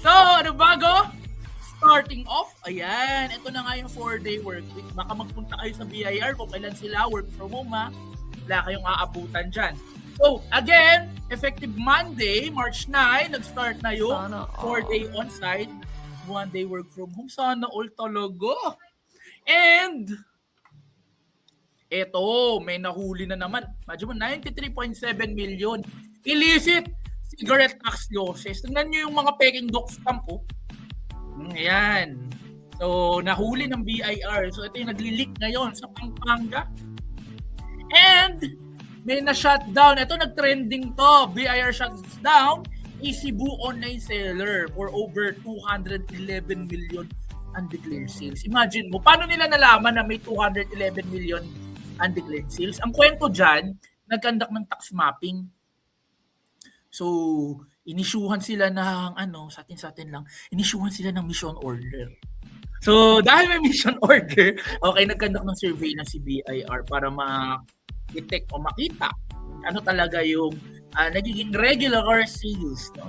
So, ano bago? Starting off, ayan, ito na nga yung 4-day work week. Baka magpunta kayo sa BIR kung kailan sila work from home ha. Wala kayong aabutan dyan. So, again, effective Monday, March 9, nag-start na yung 4-day on-site, 1-day work from home. Sana all talaga. And, eto, may nahuli na naman. Medyo 93.7 million. Illicit cigarette tax losses. Tingnan nyo yung mga peking doc stamp po. Ayan. So, nahuli ng BIR. So, ito yung nagli-leak ngayon sa Pampanga. And, may na-shutdown. Ito, nag-trending to. BIR shuts down a Cebu online seller for over 211 million undeclared sales. Imagine mo, paano nila nalaman na may 211 million undeclared sales? Ang kwento dyan, nag-conduct ng tax mapping. So, inisyuhan sila ng, sa atin lang, inisyuhan sila ng mission order. So, dahil may mission order, okay, nag-conduct ng survey ng CBIR para ma-detect o makita ano talaga yung nagiging regular sales, no?